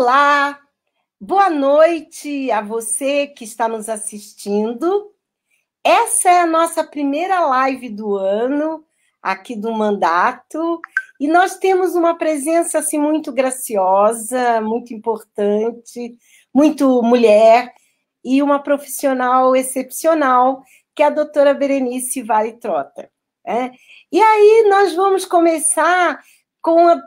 Olá, boa noite a você que está nos assistindo. Essa é a nossa primeira live do ano, aqui do mandato, e nós temos uma presença assim muito graciosa, muito importante, muito mulher e uma profissional excepcional, que é a doutora Berenice Vale Trota. E aí nós vamos começar com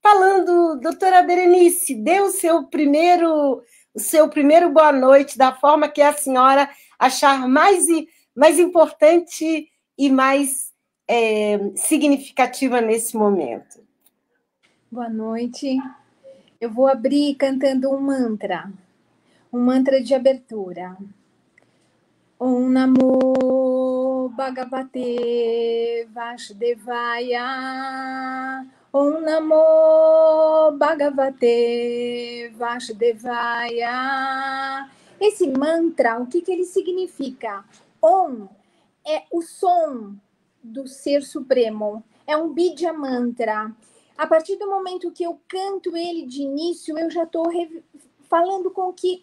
falando, doutora Berenice, dê o seu primeiro boa noite da forma que a senhora achar mais importante e mais significativa nesse momento. Boa noite. Eu vou abrir cantando um mantra de abertura. Om Namo Bhagavate Vasudevaya. Om Namo Bhagavate Vasudevaya. Esse mantra, o que ele significa? Om é o som do Ser Supremo. É um Bidya Mantra. A partir do momento que eu canto ele de início, eu já estou falando com que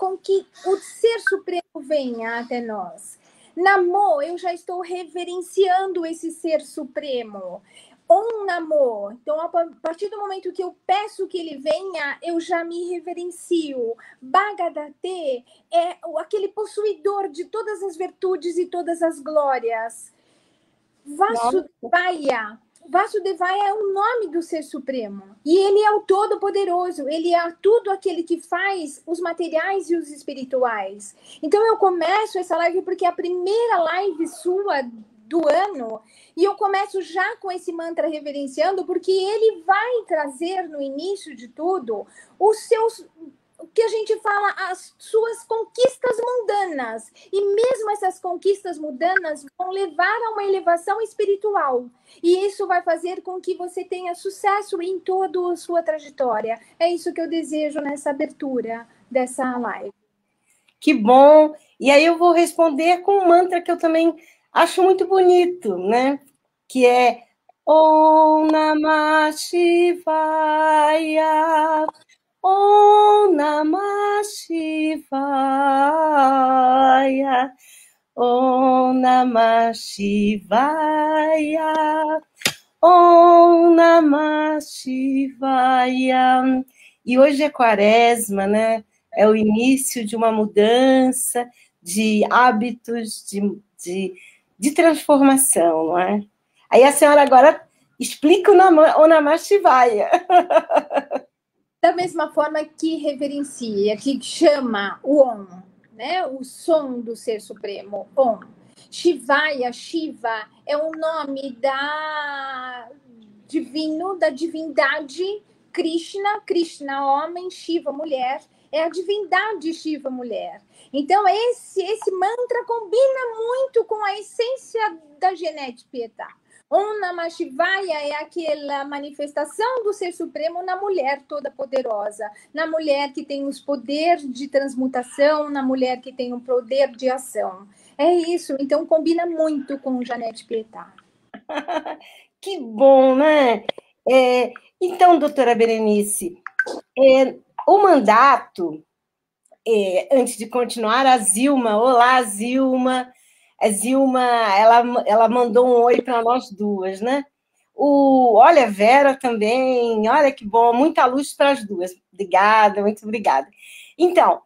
o Ser Supremo venha até nós. Namo, eu já estou reverenciando esse Ser Supremo. Om Namo. Então, a partir do momento que eu peço que ele venha, eu já me reverencio. Bhagavate é aquele possuidor de todas as virtudes e todas as glórias. Vasudevaya. Vasudevaya é o nome do Ser Supremo. E ele é o Todo-Poderoso. Ele é tudo aquele que faz os materiais e os espirituais. Então eu começo essa live porque é a primeira live sua do ano. E eu começo já com esse mantra reverenciando, porque ele vai trazer no início de tudo os seus... O que a gente fala, as suas conquistas mundanas. E mesmo essas conquistas mundanas vão levar a uma elevação espiritual. E isso vai fazer com que você tenha sucesso em toda a sua trajetória. É isso que eu desejo nessa abertura dessa live. Que bom! E aí eu vou responder com um mantra que eu também acho muito bonito, né? Que é Om Namah Shivaya. Om Namah Shivaya, Om Namah Shivaya, Om Namah Shivaya. E hoje é quaresma, né? É o início de uma mudança de hábitos, de transformação, não é? Aí a senhora agora explica o Namah Shivaya. Da mesma forma que reverencia, que chama o Om, né? O som do Ser Supremo, Om. Shivaya, Shiva, é o nome da divindade Krishna, Krishna homem, Shiva mulher, é a divindade Shiva mulher. Então esse mantra combina muito com a essência da genética Pietà. Om Namah Shivaya é aquela manifestação do Ser Supremo na mulher toda poderosa, na mulher que tem os poderes de transmutação, na mulher que tem o poder de ação. É isso, então combina muito com Janete Pietà. Que bom, né? Então, doutora Berenice, o mandato, antes de continuar, a Zilma, olá, Zilma. A Zilma, ela mandou um oi para nós duas, né? Olha, Vera também, olha que bom, muita luz para as duas. Obrigada, muito obrigada. Então,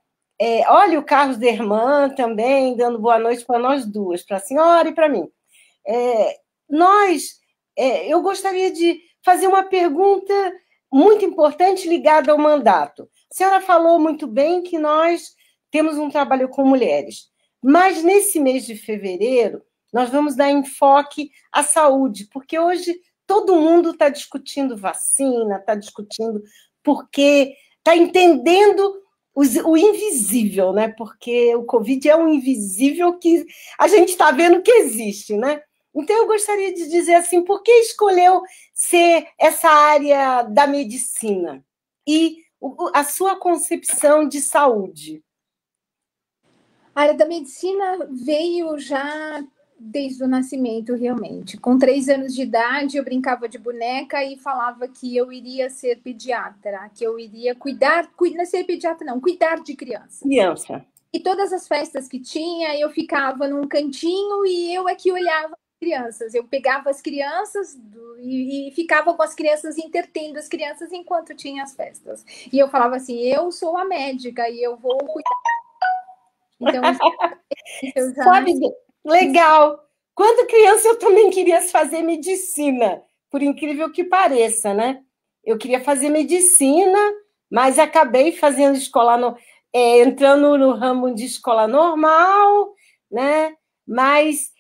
olha o Carlos Derman também, dando boa noite para nós duas, para a senhora e para mim. Eu gostaria de fazer uma pergunta muito importante ligada ao mandato. A senhora falou muito bem que nós temos um trabalho com mulheres, mas nesse mês de fevereiro nós vamos dar enfoque à saúde, porque hoje todo mundo está discutindo vacina, está discutindo porque está entendendo o invisível, né? Porque o Covid é um invisível que a gente está vendo que existe, né? Então, eu gostaria de dizer assim, por que escolheu ser essa área da medicina e a sua concepção de saúde? A área da medicina veio já Desde o nascimento, realmente. Com 3 anos de idade, eu brincava de boneca e falava que eu iria ser pediatra, que eu iria não ser pediatra não, cuidar de crianças. Criança. E todas as festas que tinha, eu ficava num cantinho e eu é que olhava as crianças. Eu pegava as crianças e ficava com as crianças, entretendo as crianças enquanto tinha as festas. E eu falava assim, eu sou a médica e eu vou cuidar. Então, eu já... Sabe, legal. Quando criança, eu também queria fazer medicina, por incrível que pareça, né? Eu queria fazer medicina, mas acabei fazendo entrando no ramo de escola normal, né? Mas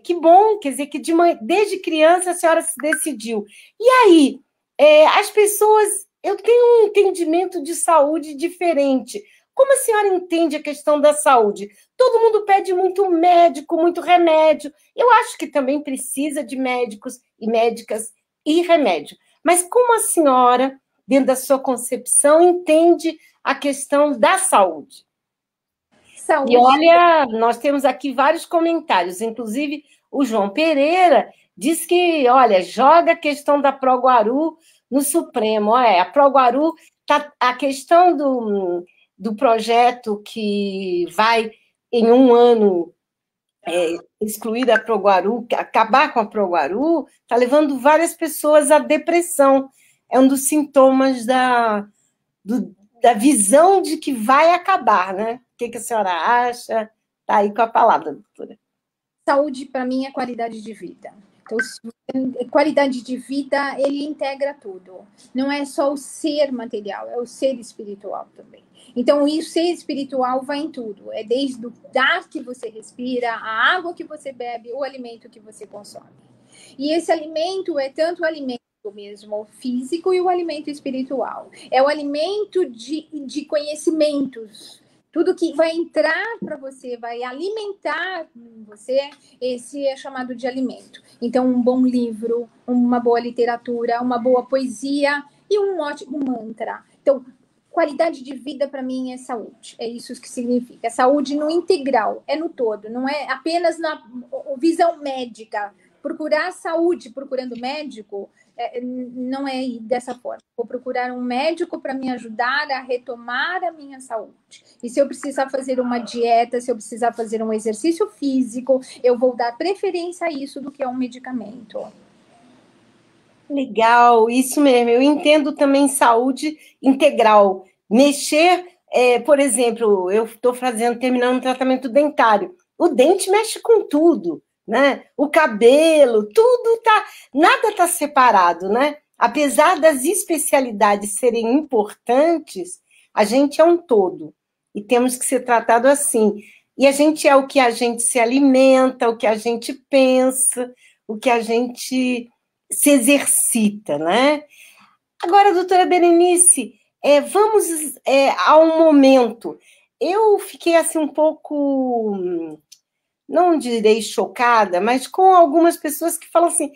que bom, quer dizer que desde criança a senhora se decidiu. E aí, as pessoas, eu tenho um entendimento de saúde diferente. Como a senhora entende a questão da saúde? Todo mundo pede muito médico, muito remédio. Eu acho que também precisa de médicos e médicas e remédio. Mas como a senhora, dentro da sua concepção, entende a questão da saúde? Saúde. E olha, nós temos aqui vários comentários, inclusive o João Pereira diz que, olha, joga a questão da Proguaru no Supremo. A Proguaru, a questão do projeto que vai, em um ano, excluir a Proguaru, acabar com a Proguaru, está levando várias pessoas à depressão. É um dos sintomas da visão de que vai acabar, né? O que a senhora acha? Está aí com a palavra, doutora. Saúde, para mim, é qualidade de vida. Então, qualidade de vida, ele integra tudo. Não é só o ser material, é o ser espiritual também. Então, o ser espiritual vai em tudo. É desde o ar que você respira, a água que você bebe, o alimento que você consome. E esse alimento é tanto o alimento mesmo, o físico e o alimento espiritual. É o alimento de conhecimentos. Tudo que vai entrar para você, vai alimentar você, esse é chamado de alimento. Então, um bom livro, uma boa literatura, uma boa poesia e um ótimo mantra. Então, qualidade de vida para mim é saúde. É isso que significa. Saúde no integral, é no todo, não é apenas na visão médica. Procurar saúde procurando médico não é dessa forma. Vou procurar um médico para me ajudar a retomar a minha saúde. E se eu precisar fazer uma dieta, se eu precisar fazer um exercício físico, eu vou dar preferência a isso do que a um medicamento. Legal, isso mesmo. Eu entendo também saúde integral. Mexer, por exemplo, eu estou terminando um tratamento dentário. O dente mexe com tudo, né? O cabelo, tudo nada está separado, né? Apesar das especialidades serem importantes, a gente é um todo e temos que ser tratado assim. E a gente é o que a gente se alimenta, o que a gente pensa, o que a gente se exercita, né? Agora, doutora Berenice, vamos a um momento. Eu fiquei assim um pouco, não direi chocada, mas com algumas pessoas que falam assim,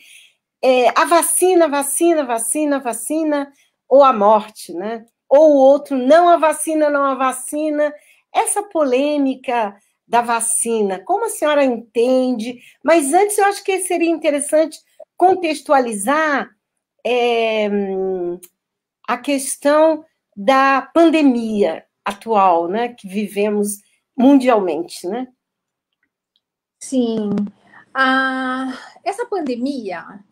a vacina, vacina, vacina, vacina, ou a morte, né? Ou o outro, não a vacina, não a vacina. Essa polêmica da vacina, como a senhora entende? Mas antes eu acho que seria interessante contextualizar a questão da pandemia atual, né, que vivemos mundialmente, né? Sim. Essa pandemia,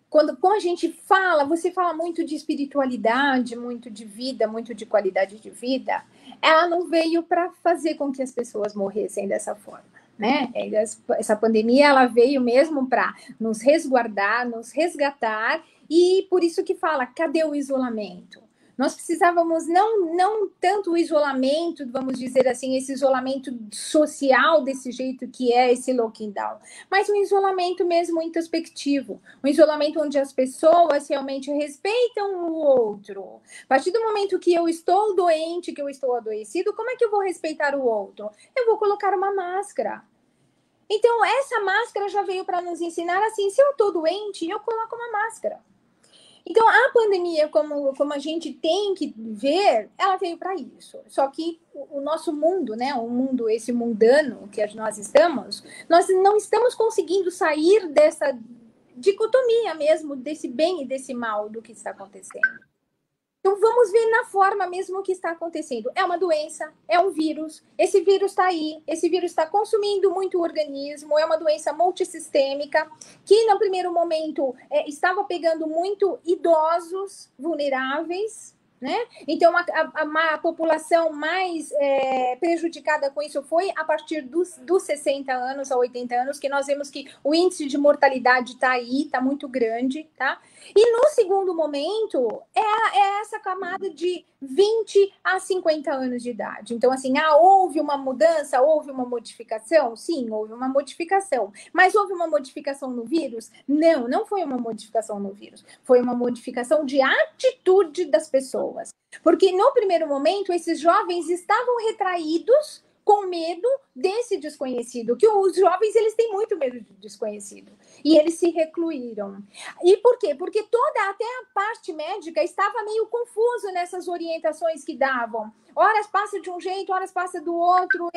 quando a gente fala, você fala muito de espiritualidade, muito de vida, muito de qualidade de vida, ela não veio para fazer com que as pessoas morressem dessa forma, né? Essa pandemia, ela veio mesmo para nos resguardar, nos resgatar, e por isso que fala, cadê o isolamento? Nós precisávamos não tanto o isolamento, vamos dizer assim, esse isolamento social desse jeito que é esse lockdown, mas um isolamento mesmo introspectivo, um isolamento onde as pessoas realmente respeitam o outro. A partir do momento que eu estou doente, que eu estou adoecido, como é que eu vou respeitar o outro? Eu vou colocar uma máscara. Então, essa máscara já veio para nos ensinar assim, se eu estou doente, eu coloco uma máscara. Então, a pandemia, como a gente tem que ver, ela veio para isso. Só que o nosso mundo, né, o mundo, esse mundano que nós estamos, nós não estamos conseguindo sair dessa dicotomia mesmo, desse bem e desse mal do que está acontecendo. Então, vamos ver na forma mesmo que está acontecendo. É uma doença, é um vírus, esse vírus está aí, esse vírus está consumindo muito o organismo, é uma doença multissistêmica, que no primeiro momento estava pegando muito idosos vulneráveis, né? Então, a população mais prejudicada com isso foi a partir dos 60 anos a 80 anos, que nós vemos que o índice de mortalidade está aí, está muito grande, tá? E no segundo momento, é essa camada de 20 a 50 anos de idade. Então, assim, houve uma mudança, houve uma modificação? Sim, houve uma modificação. Mas houve uma modificação no vírus? Não, não foi uma modificação no vírus. Foi uma modificação de atitude das pessoas. Porque no primeiro momento, esses jovens estavam retraídos com medo desse desconhecido, que os jovens eles têm muito medo de desconhecido, e eles se recluíram. E por quê? Porque até a parte médica estava meio confuso nessas orientações que davam. Horas passa de um jeito, horas passa do outro,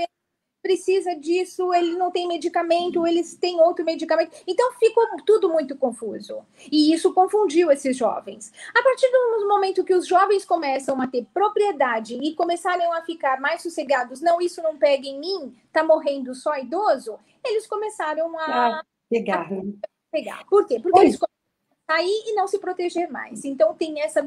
precisa disso, ele não tem medicamento, eles têm outro medicamento. Então, ficou tudo muito confuso. E isso confundiu esses jovens. A partir do momento que os jovens começam a ter propriedade e começarem a ficar mais sossegados, não, isso não pega em mim, tá morrendo só idoso, eles começaram a pegar. Por quê? Porque eles começaram a sair e não se proteger mais. Então, tem essa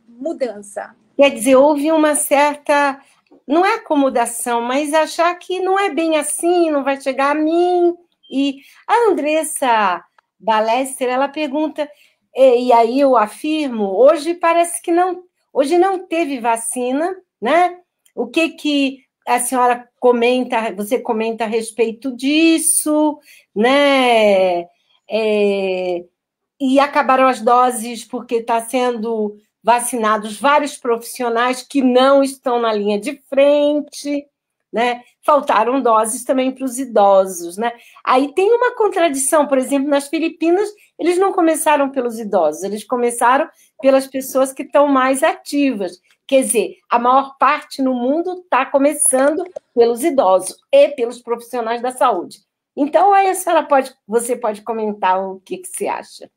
mudança. Quer dizer, houve uma certa... Não é acomodação, mas achar que não é bem assim, não vai chegar a mim. E a Andressa Balester, ela pergunta, e aí eu afirmo, hoje parece que hoje não teve vacina, né? O que a senhora comenta, você comenta a respeito disso, né? E acabaram as doses porque está sendo vacinados vários profissionais que não estão na linha de frente, né? Faltaram doses também para os idosos, né? Aí tem uma contradição, por exemplo, nas Filipinas, eles não começaram pelos idosos, eles começaram pelas pessoas que estão mais ativas. Quer dizer, a maior parte no mundo está começando pelos idosos e pelos profissionais da saúde. Então, aí você pode comentar o que você acha.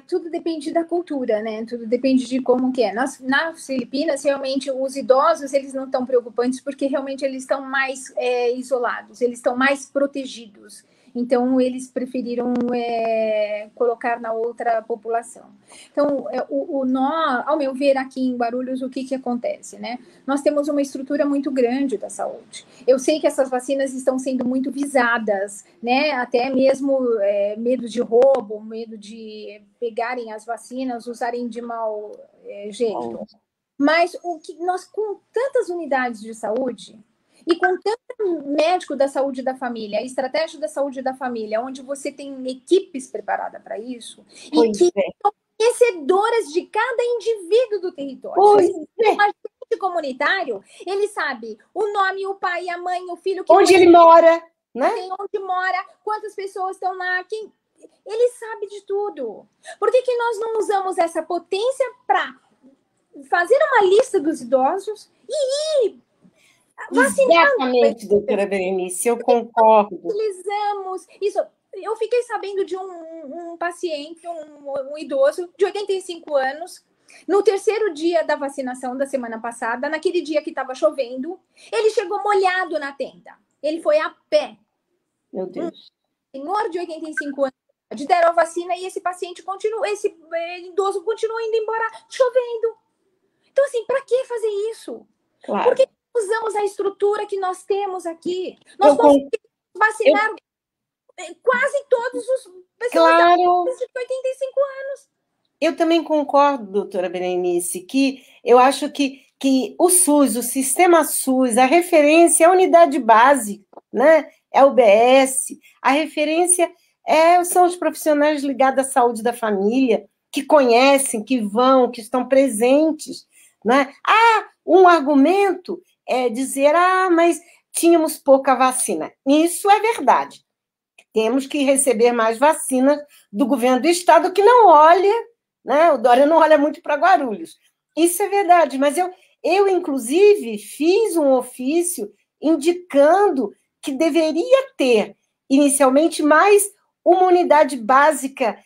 Tudo depende da cultura, né? Tudo depende de como que é. Nas Filipinas, realmente, os idosos, eles não estão preocupantes porque realmente eles estão mais isolados, eles estão mais protegidos. Então, eles preferiram colocar na outra população. Então, ao meu ver, aqui em Guarulhos, o que acontece, né? Nós temos uma estrutura muito grande da saúde. Eu sei que essas vacinas estão sendo muito visadas, né? Até mesmo medo de roubo, medo de pegarem as vacinas, usarem de mau jeito. Mas nós, com tantas unidades de saúde, e com tanto médico da saúde da família, estratégia da saúde da família, onde você tem equipes preparadas para isso, e que são conhecedoras de cada indivíduo do território. Um agente comunitário, ele sabe o nome, o pai, a mãe, o filho... Onde ele mora, né? Onde mora, quantas pessoas estão lá, ele sabe de tudo. Por que nós não usamos essa potência para fazer uma lista dos idosos e ir vacinando? Exatamente, doutora Berenice, eu concordo. Utilizamos isso. Eu fiquei sabendo de um paciente, um idoso de 85 anos, no terceiro dia da vacinação da semana passada, naquele dia que estava chovendo, ele chegou molhado na tenda. Ele foi a pé. Meu Deus. Um senhor de 85 anos, deram a vacina e esse paciente esse idoso continua indo embora chovendo. Então, assim, para que fazer isso? Claro. Porque usamos a estrutura que nós temos aqui. Nós conseguimos vacinar quase todos os pessoas de 85 anos. Eu também concordo, doutora Berenice, que eu acho que o SUS, o sistema SUS, a referência é a unidade básica, né? É o UBS, a referência são os profissionais ligados à saúde da família, que conhecem, que vão, que estão presentes, né? Um argumento é dizer, mas tínhamos pouca vacina. Isso é verdade. Temos que receber mais vacinas do governo do estado, que não olha, né? O Dória não olha muito para Guarulhos. Isso é verdade, mas eu, inclusive, fiz um ofício indicando que deveria ter, inicialmente, mais uma unidade básica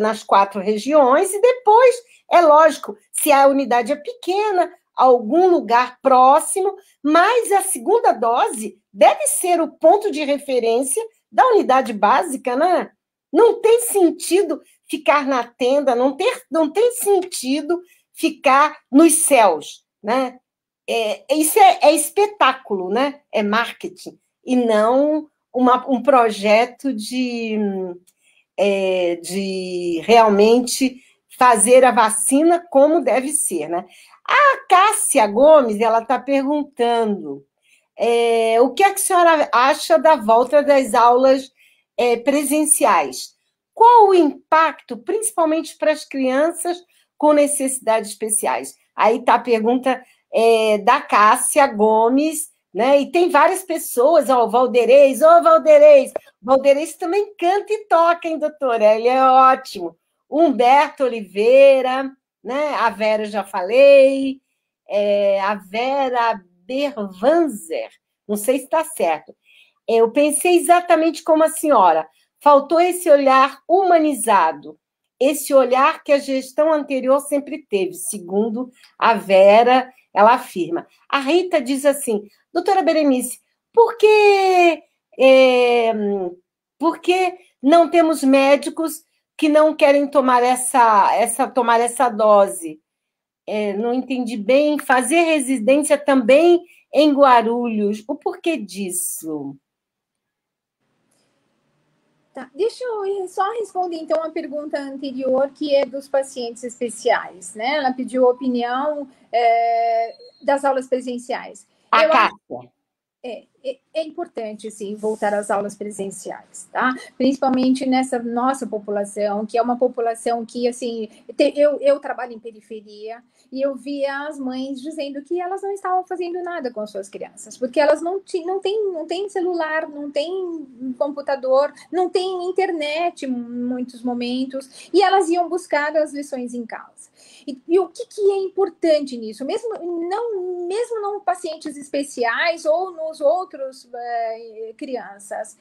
nas 4 regiões, e depois, é lógico, se a unidade é pequena, algum lugar próximo, mas a segunda dose deve ser o ponto de referência da unidade básica, né? Não tem sentido ficar na tenda, não tem sentido ficar nos céus, né? Isso é espetáculo, né? É marketing, e não um projeto de realmente fazer a vacina como deve ser, né? A Cássia Gomes, ela está perguntando o que a senhora acha da volta das aulas presenciais? Qual o impacto, principalmente para as crianças com necessidades especiais? Aí está a pergunta da Cássia Gomes, né? E tem várias pessoas, o Valderez, Valderez também canta e toca, hein, doutora? Ele é ótimo. Humberto Oliveira, né? A Vera já falei, a Vera Bervanzer, não sei se está certo. Eu pensei exatamente como a senhora. Faltou esse olhar humanizado, esse olhar que a gestão anterior sempre teve, segundo a Vera, ela afirma. A Rita diz assim, doutora Berenice, é, por que não temos médicos que não querem tomar essa dose? Não entendi bem. Fazer residência também em Guarulhos. O porquê disso? Tá. Deixa eu só responder, então, a pergunta anterior, que é dos pacientes especiais, né? Ela pediu a opinião das aulas presenciais. A Cássia. É importante, sim, voltar às aulas presenciais, tá? Principalmente nessa nossa população, que é uma população que, assim, eu trabalho em periferia e eu via as mães dizendo que elas não estavam fazendo nada com as suas crianças, porque elas não têm celular, não têm computador, não têm internet em muitos momentos, e elas iam buscar as lições em casa. E o que é importante nisso? Mesmo não pacientes especiais ou nos outros crianças,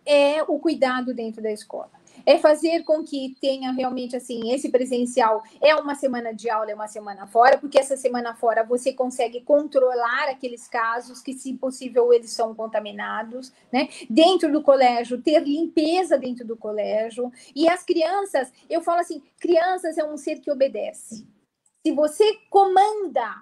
é o cuidado dentro da escola. É fazer com que tenha realmente, assim, esse presencial é uma semana de aula, é uma semana fora, porque essa semana fora você consegue controlar aqueles casos que, se possível, eles são contaminados, né? Dentro do colégio, ter limpeza dentro do colégio. E as crianças, eu falo assim, crianças é um ser que obedece. Se você comanda,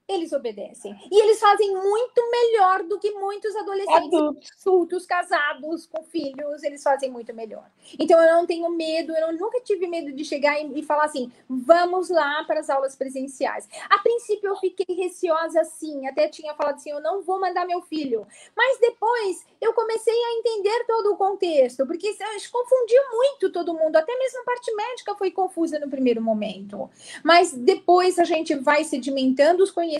eles obedecem. E eles fazem muito melhor do que muitos adolescentes adultos, casados, com filhos, eles fazem muito melhor. Então, eu não tenho medo, nunca tive medo de chegar e falar assim, vamos lá para as aulas presenciais. A princípio, eu fiquei receosa, sim, até tinha falado assim, eu não vou mandar meu filho. Mas depois, eu comecei a entender todo o contexto, porque confundiu muito todo mundo, até mesmo a parte médica foi confusa no primeiro momento. Mas depois a gente vai sedimentando os conhecimentos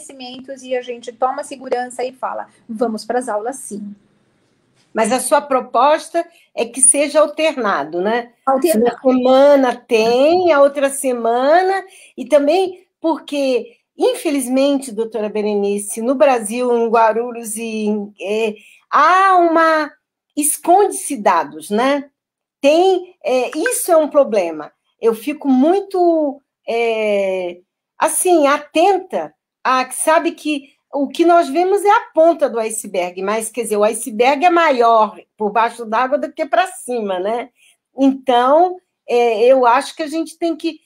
e a gente toma segurança e fala, vamos para as aulas, sim. Mas a sua proposta é que seja alternado, né? Alternado. Uma semana tem, a outra semana, e também porque, infelizmente, doutora Berenice, no Brasil, em Guarulhos, há uma... esconde-se dados, né? Isso é um problema. Eu fico muito, assim, atenta sabe que o que nós vemos é a ponta do iceberg, mas, quer dizer, o iceberg é maior por baixo d'água do que para cima, né? Então, eu acho que a gente tem que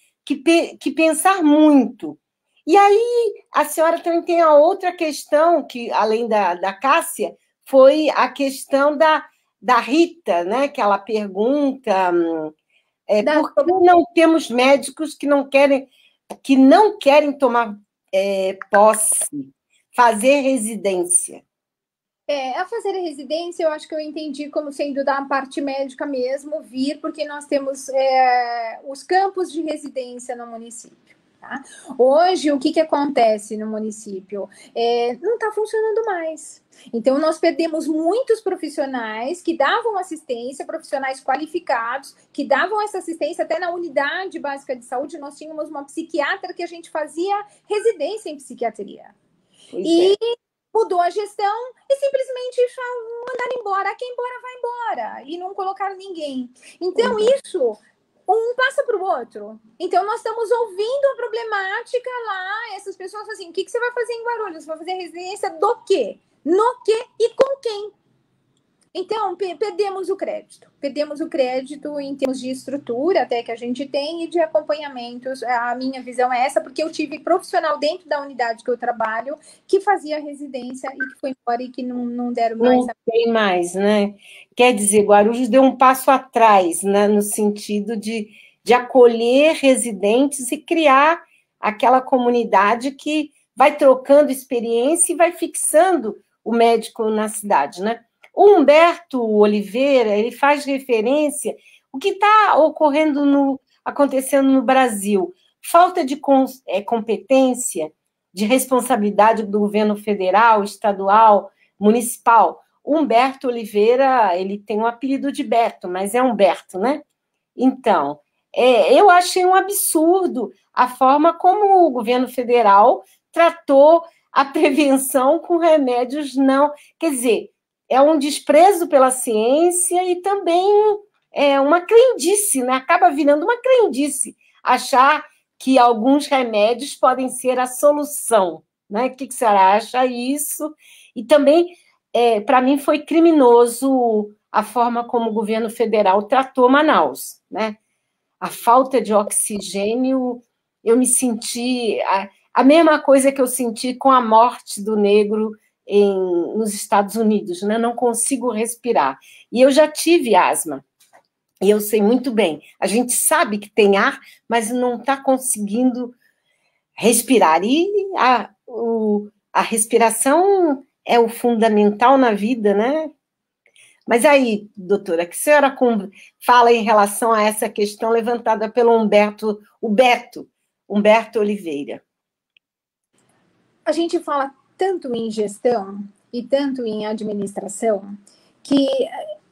pensar muito. E aí, a senhora também tem a outra questão, que, além da Cássia, foi a questão da Rita, né? Que ela pergunta por que não temos médicos que não querem tomar posse, fazer residência. A fazer a residência, eu acho que eu entendi como sendo da parte médica mesmo, porque nós temos os campos de residência no município. Tá? Hoje, o que acontece no município? Não está funcionando mais. Então, nós perdemos muitos profissionais que davam assistência, profissionais qualificados, que davam essa assistência até na unidade básica de saúde. Nós tínhamos uma psiquiatra que a gente fazia residência em psiquiatria. Mudou a gestão e simplesmente mandaram embora. Quem embora, vai embora. E não colocaram ninguém. Então, isso... um passa para o outro. Então, nós estamos ouvindo a problemática lá, essas pessoas assim, o que você vai fazer em Guarulhos? Você vai fazer residência do quê? No quê e com quem? Então, perdemos o crédito. Perdemos o crédito em termos de estrutura até que a gente tem e de acompanhamentos. A minha visão é essa, porque eu tive profissional dentro da unidade que eu trabalho que fazia residência e que foi embora e que não deram mais. Não tem mais, né? Quer dizer, Guarulhos deu um passo atrás, né, no sentido de acolher residentes e criar aquela comunidade que vai trocando experiência e vai fixando o médico na cidade, né? O Humberto Oliveira, ele faz referência ao que está acontecendo no Brasil. Falta de competência, de responsabilidade do governo federal, estadual, municipal. O Humberto Oliveira, ele tem um apelido de Beto, mas é Humberto, né? Então, eu achei um absurdo a forma como o governo federal tratou a prevenção com remédios não... Quer dizer, é um desprezo pela ciência e também é uma crendice, né? Acaba virando uma crendice achar que alguns remédios podem ser a solução, né? O que você acha isso? E também, para mim, foi criminoso a forma como o governo federal tratou Manaus, né? A falta de oxigênio, eu me senti... A mesma coisa que eu senti com a morte do negro nos Estados Unidos, né? Não consigo respirar. E eu já tive asma, e eu sei muito bem. A gente sabe que tem ar, mas não está conseguindo respirar. E a respiração é o fundamental na vida, né? Mas aí, doutora, que a senhora fala em relação a essa questão levantada pelo Humberto Oliveira? A gente fala tanto em gestão e tanto em administração que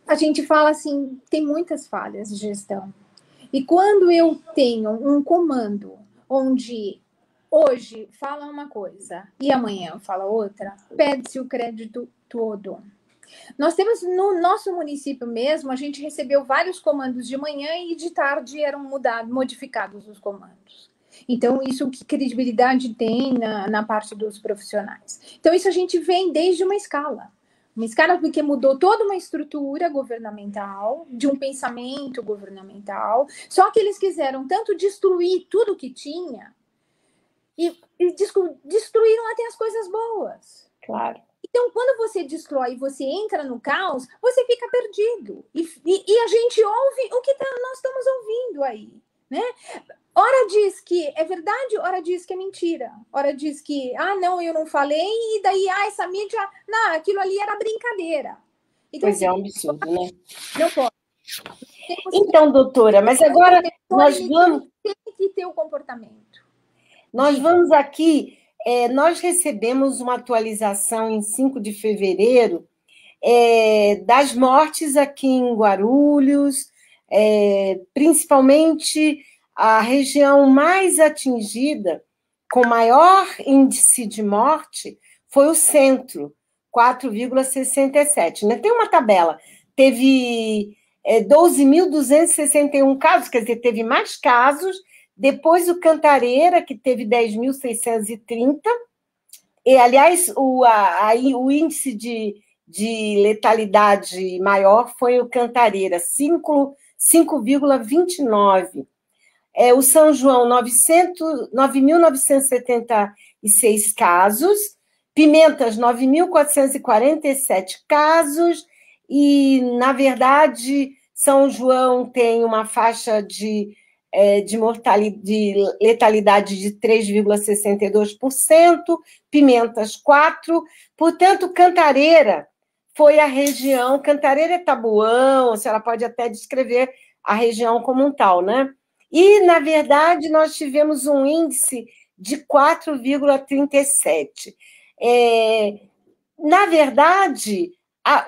a gente fala assim, tem muitas falhas de gestão. E quando eu tenho um comando onde hoje fala uma coisa e amanhã fala outra, perde-se o crédito todo. Nós temos no nosso município mesmo, a gente recebeu vários comandos de manhã e de tarde eram modificados os comandos. Então, isso que credibilidade tem na parte dos profissionais. Então, isso a gente vem desde uma escala. Uma escala porque mudou toda uma estrutura governamental, de um pensamento governamental, só que eles quiseram tanto destruir tudo que tinha e destruíram até as coisas boas. Claro. Então, quando você destrói e você entra no caos, você fica perdido. E a gente ouve o que nós estamos ouvindo aí, né? Ora diz que é verdade, ora diz que é mentira. Ora diz que, não, eu não falei, e daí, essa mídia, não, aquilo ali era brincadeira. Então, pois é, um absurdo, né? Não pode. Então, doutora, mas agora nós vamos... Tem que ter o comportamento. Nós vamos aqui... nós recebemos uma atualização em 5 de fevereiro das mortes aqui em Guarulhos, principalmente a região mais atingida, com maior índice de morte, foi o centro, 4,67. Né? Tem uma tabela, teve 12.261 casos, quer dizer, teve mais casos. Depois o Cantareira, que teve 10.630. E, aliás, o índice de letalidade maior foi o Cantareira, 5,29. O São João, 9.976 casos. Pimentas, 9.447 casos. E, na verdade, São João tem uma faixa de letalidade de 3,62%, Pimentas 4%, portanto, Cantareira foi a região, Cantareira é Tabuão, a senhora pode até descrever a região como um tal, né? E, na verdade, nós tivemos um índice de 4,37. Na verdade,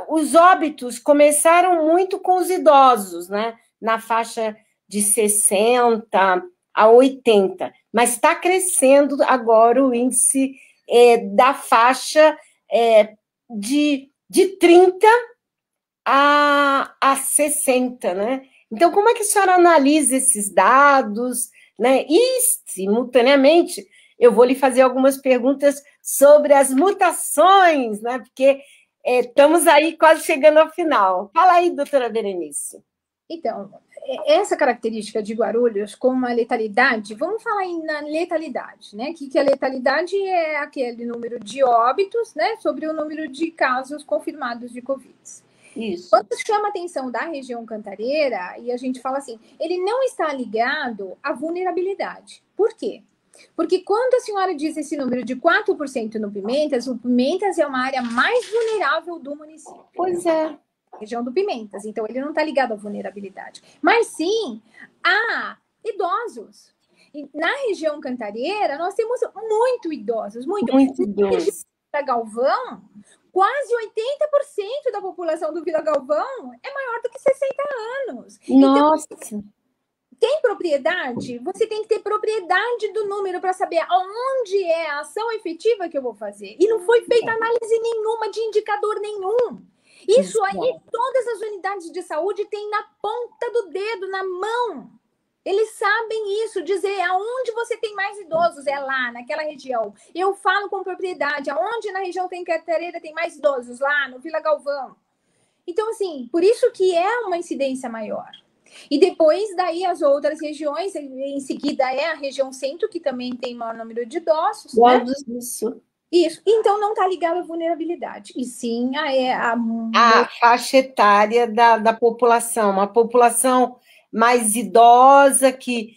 os óbitos começaram muito com os idosos, né? Na faixa de 60 a 80, mas está crescendo agora o índice da faixa de 30 a 60, né? Então, como é que a senhora analisa esses dados, né? E, simultaneamente, eu vou lhe fazer algumas perguntas sobre as mutações, né? Porque estamos aí quase chegando ao final. Fala aí, doutora Berenice. Então, essa característica de Guarulhos com uma letalidade, vamos falar na letalidade, né? Que a letalidade é aquele número de óbitos, né? Sobre o número de casos confirmados de Covid. Isso. Quando chama a atenção da região cantareira, e a gente fala assim, ele não está ligado à vulnerabilidade. Por quê? Porque quando a senhora diz esse número de 4% no Pimentas, o Pimentas é uma área mais vulnerável do município. Pois é. Região do Pimentas, então ele não está ligado à vulnerabilidade. Mas sim a idosos. E na região cantareira, nós temos muito idosos, muito idosos. Da Galvão, quase 80% da população do Vila Galvão é maior do que 60 anos. Nossa! Então, tem propriedade? Você tem que ter propriedade do número para saber aonde é a ação efetiva que eu vou fazer. E não foi feita análise nenhuma de indicador nenhum. Isso aí, todas as unidades de saúde têm na ponta do dedo, na mão. Eles sabem isso, dizer aonde você tem mais idosos, é lá, naquela região. Eu falo com propriedade, aonde na região tem Cantareira tem mais idosos, lá no Vila Galvão. Então, assim, por isso que é uma incidência maior. E depois, daí, as outras regiões, em seguida é a região centro, que também tem maior número de idosos, né? Isso. Então, não está ligado à vulnerabilidade. E sim a faixa etária da população, uma população mais idosa que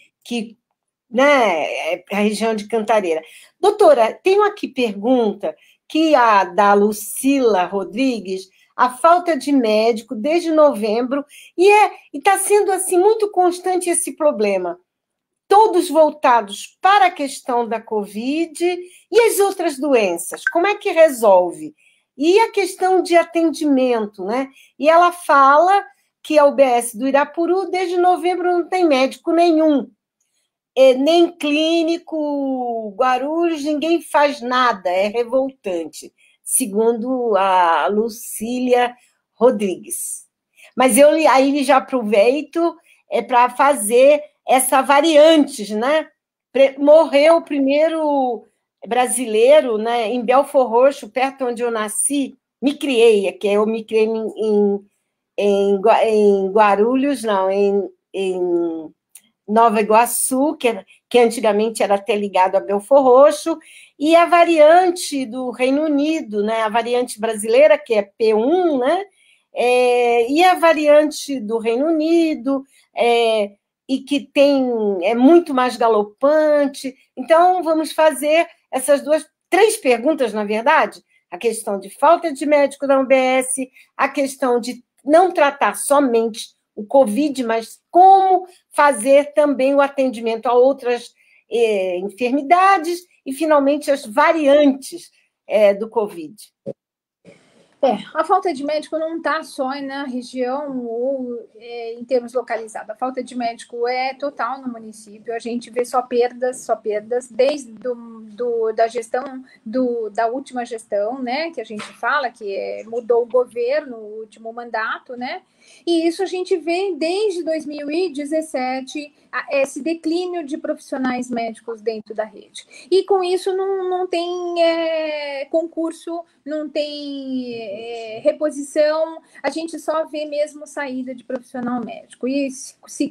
né, a região de Cantareira. Doutora, tenho aqui pergunta que a da Lucila Rodrigues, a falta de médico desde novembro, e está sendo assim muito constante esse problema. Todos voltados para a questão da Covid e as outras doenças. Como é que resolve? E a questão de atendimento, né? E ela fala que a UBS do Irapuru, desde novembro, não tem médico nenhum, nem clínico, Guarulhos, ninguém faz nada, é revoltante, segundo a Lucília Rodrigues. Mas eu aí já aproveito para fazer essa variante, né? Morreu o primeiro brasileiro, né, em Belford Roxo, perto onde eu nasci, eu me criei em Guarulhos, não, em Nova Iguaçu, que antigamente era até ligado a Belford Roxo, e a variante do Reino Unido, né, a variante brasileira, que é P1, né, e a variante do Reino Unido, e que é muito mais galopante. Então, vamos fazer essas três perguntas, na verdade, a questão de falta de médico na UBS, a questão de não tratar somente o Covid, mas como fazer também o atendimento a outras enfermidades e, finalmente, as variantes do Covid. A falta de médico não está só na região ou em termos localizados. A falta de médico é total no município. A gente vê só perdas, desde da gestão, da última gestão, né? Que a gente fala que mudou o governo, o último mandato, né? E isso a gente vê desde 2017, esse declínio de profissionais médicos dentro da rede. E com isso não tem concurso, não tem reposição, a gente só vê mesmo saída de profissional médico. E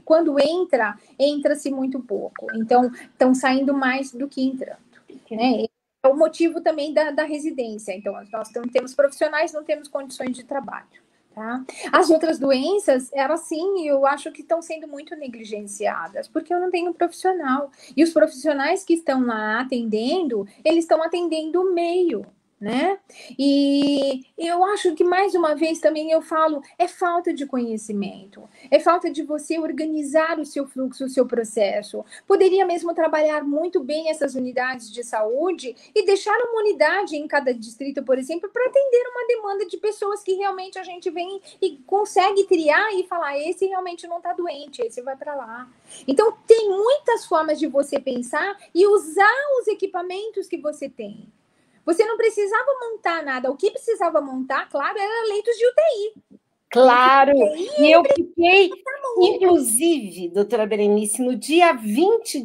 quando entra-se muito pouco. Então, estão saindo mais do que entrando. Né? É o motivo também da residência. Então, nós temos profissionais, não temos condições de trabalho. Tá? As outras doenças, elas sim, eu acho que estão sendo muito negligenciadas, porque eu não tenho profissional. E os profissionais que estão lá atendendo, eles estão atendendo o meio, né? E eu acho que, mais uma vez, também eu falo, é falta de conhecimento, é falta de você organizar o seu fluxo, o seu processo. Poderia mesmo trabalhar muito bem essas unidades de saúde e deixar uma unidade em cada distrito, por exemplo, para atender uma demanda de pessoas que realmente a gente vem e consegue triar e falar, esse realmente não está doente, esse vai para lá. Então, tem muitas formas de você pensar e usar os equipamentos que você tem. Você não precisava montar nada. O que precisava montar, claro, era leitos de UTI. Claro, e eu fiquei, inclusive, doutora Berenice, no dia 20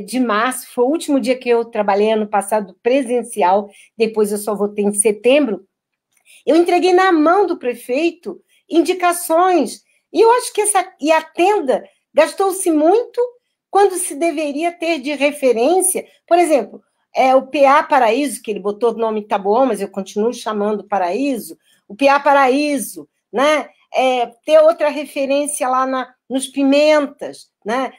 de março, foi o último dia que eu trabalhei ano passado presencial, depois eu só voltei em setembro, eu entreguei na mão do prefeito indicações, e eu acho que a tenda gastou-se muito quando se deveria ter de referência, por exemplo, o PA Paraíso, que ele botou o nome Taboão, mas eu continuo chamando Paraíso, o PA Paraíso, né? Ter outra referência lá nos Pimentas, né?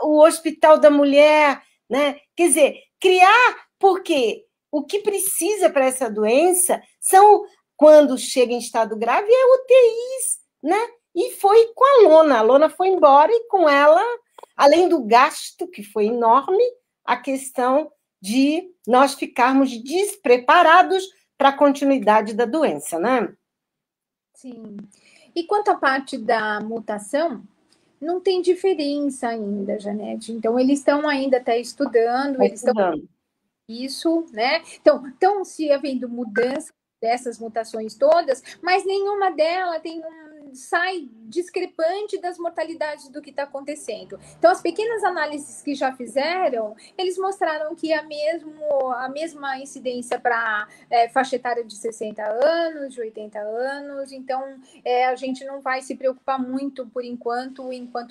O Hospital da Mulher, né? Quer dizer, criar, porque o que precisa para essa doença são, quando chega em estado grave, UTIs, né? E foi com a Lona foi embora e com ela, além do gasto, que foi enorme, a questão de nós ficarmos despreparados para a continuidade da doença, né? Sim. E quanto à parte da mutação, não tem diferença ainda, Janete. Então, eles estão ainda até estudando, eles estão isso, né? Então, estão se havendo mudança dessas mutações todas, mas nenhuma delas sai discrepante das mortalidades do que está acontecendo. Então, as pequenas análises que já fizeram, eles mostraram que a mesma incidência para faixa etária de 60 anos, de 80 anos. Então, a gente não vai se preocupar muito por enquanto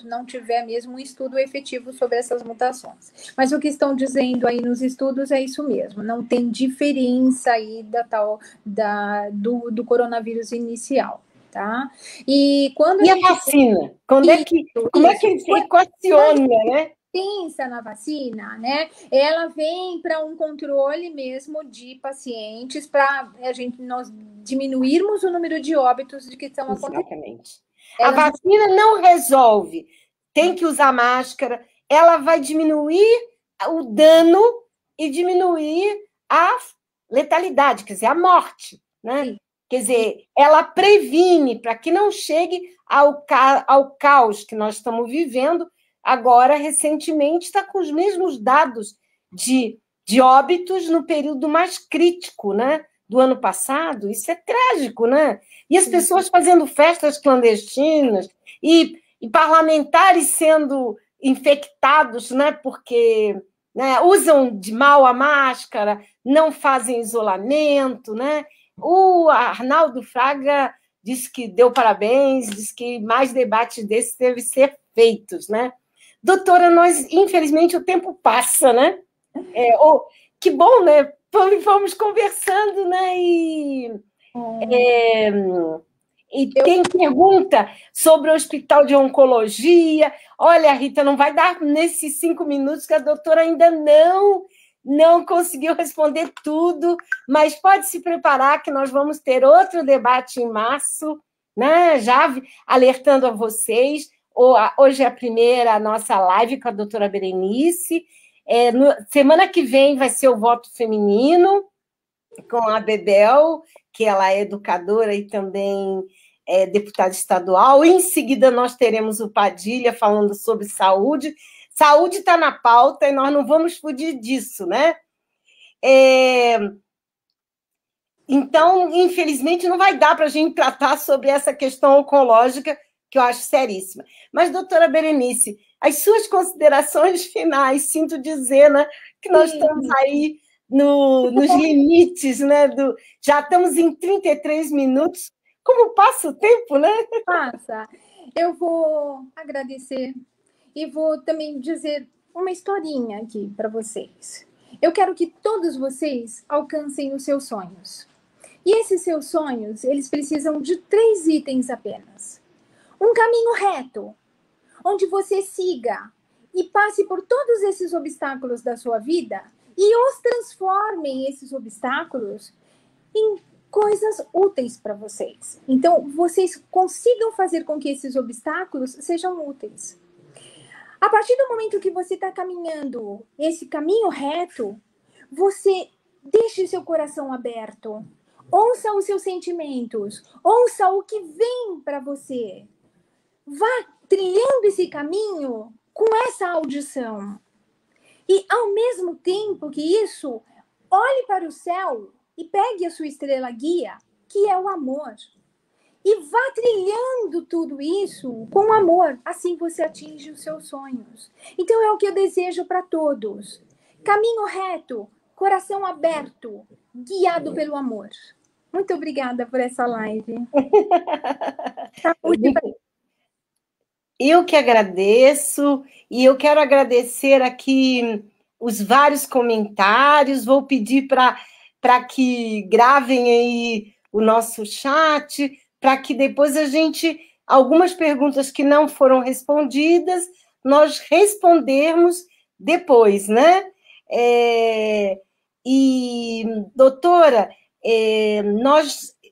não tiver mesmo um estudo efetivo sobre essas mutações. Mas o que estão dizendo aí nos estudos é isso mesmo, não tem diferença aí do coronavírus inicial. Tá? E a vacina? Como é que ele se equaciona, né? Pensa na vacina, né? Ela vem para um controle mesmo de pacientes, para nós diminuirmos o número de óbitos de que estão acontecendo. Exatamente. A vacina não resolve. Tem que usar máscara. Ela vai diminuir o dano e diminuir a letalidade, quer dizer, a morte, né? Sim. Quer dizer, ela previne para que não chegue ao caos que nós estamos vivendo. Agora, recentemente, está com os mesmos dados de óbitos no período mais crítico, né? Do ano passado. Isso é trágico, né? E as pessoas fazendo festas clandestinas e parlamentares sendo infectados, né? Porque usam de mal a máscara, não fazem isolamento, né? O Arnaldo Fraga disse que deu parabéns, disse que mais debates desses devem ser feitos, né? Doutora, infelizmente, o tempo passa, né? Que bom, né? Vamos conversando, né? E tem pergunta sobre o Hospital de Oncologia. Olha, Rita, não vai dar nesses 5 minutos que a doutora ainda não conseguiu responder tudo, mas pode se preparar que nós vamos ter outro debate em março, né? Já alertando a vocês. Hoje é a nossa live com a doutora Berenice. Semana que vem vai ser o voto feminino com a Bebel, que ela é educadora e também é deputada estadual. Em seguida, nós teremos o Padilha falando sobre saúde. Saúde está na pauta e nós não vamos fugir disso, né? Então, infelizmente, não vai dar para a gente tratar sobre essa questão oncológica, que eu acho seríssima. Mas, doutora Berenice, as suas considerações finais, sinto dizer, né, que nós estamos aí nos limites, né? Já estamos em 33 minutos. Como passa o tempo, né? Passa. Eu vou agradecer e vou também dizer uma historinha aqui para vocês. Eu quero que todos vocês alcancem os seus sonhos. E esses seus sonhos, eles precisam de 3 itens apenas. Um caminho reto, onde você siga e passe por todos esses obstáculos da sua vida e os transformem, esses obstáculos, em coisas úteis para vocês. Então, vocês consigam fazer com que esses obstáculos sejam úteis. A partir do momento que você está caminhando esse caminho reto, você deixe seu coração aberto. Ouça os seus sentimentos. Ouça o que vem para você. Vá trilhando esse caminho com essa audição. E, ao mesmo tempo que isso, olhe para o céu e pegue a sua estrela guia, que é o amor. E vá trilhando tudo isso com amor. Assim você atinge os seus sonhos. Então, é o que eu desejo para todos. Caminho reto, coração aberto, guiado pelo amor. Muito obrigada por essa live. Eu que agradeço, e eu quero agradecer aqui os vários comentários. Vou pedir para que gravem aí o nosso chat, para que depois algumas perguntas que não foram respondidas, nós respondermos depois, né? E, doutora,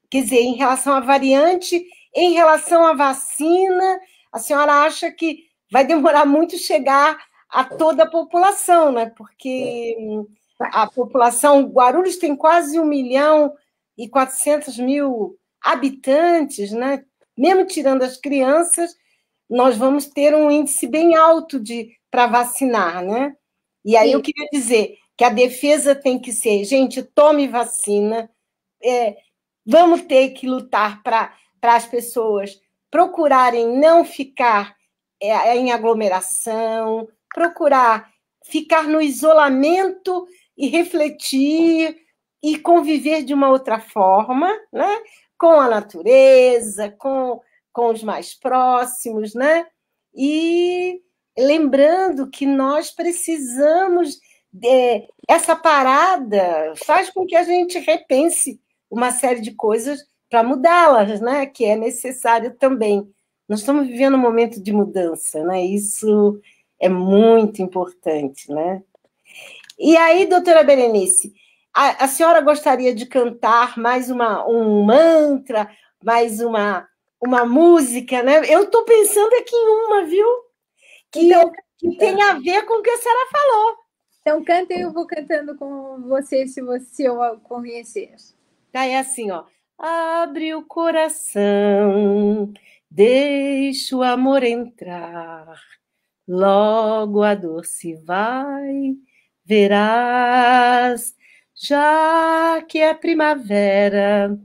quer dizer, em relação à variante, em relação à vacina, a senhora acha que vai demorar muito chegar a toda a população, né? Porque a população, Guarulhos tem quase 1.400.000 habitantes, né? Mesmo tirando as crianças, nós vamos ter um índice bem alto para vacinar, né? E aí eu queria dizer que a defesa tem que ser, gente, tome vacina, vamos ter que lutar para as pessoas procurarem não ficar em aglomeração, procurar ficar no isolamento e refletir e conviver de uma outra forma, né? Com a natureza, com os mais próximos, né? E lembrando que nós precisamos essa parada faz com que a gente repense uma série de coisas para mudá-las, né? Que é necessário também. Nós estamos vivendo um momento de mudança, né? Isso é muito importante, né? E aí, doutora Berenice, a senhora gostaria de cantar mais um mantra, mais uma música, né? Eu estou pensando aqui em uma, viu? Que tem a ver com o que a senhora falou. Então, canta e eu vou cantando com você, se eu conhecer. É assim, ó. Abre o coração, deixa o amor entrar, logo a dor se vai, verás, já que é primavera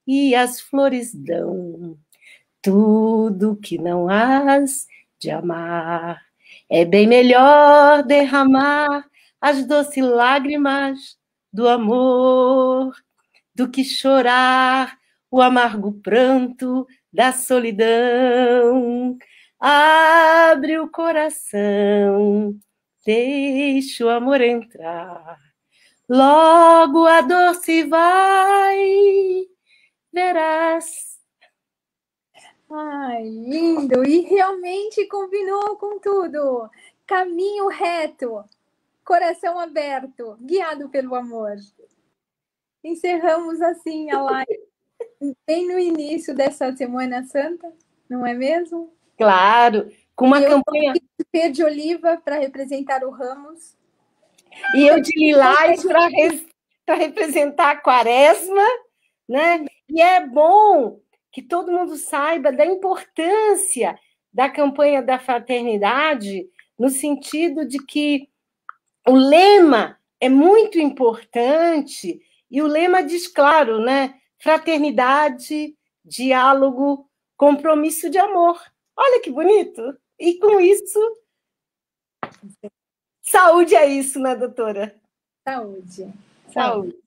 e as flores dão tudo que não has de amar. É bem melhor derramar as doces lágrimas do amor do que chorar o amargo pranto da solidão. Abre o coração, deixa o amor entrar. Logo a dor se vai, verás. Ai, lindo! E realmente combinou com tudo. Caminho reto, coração aberto, guiado pelo amor. Encerramos assim a live, bem no início dessa Semana Santa, não é mesmo? Claro, com uma campanha... Eu de oliva para representar o Ramos. E eu de lilás para representar a quaresma, né? E é bom que todo mundo saiba da importância da campanha da fraternidade, no sentido de que o lema é muito importante, e o lema diz claro, né? Fraternidade, diálogo, compromisso de amor. Olha que bonito! E com isso, saúde é isso, né, doutora? Saúde. Saúde.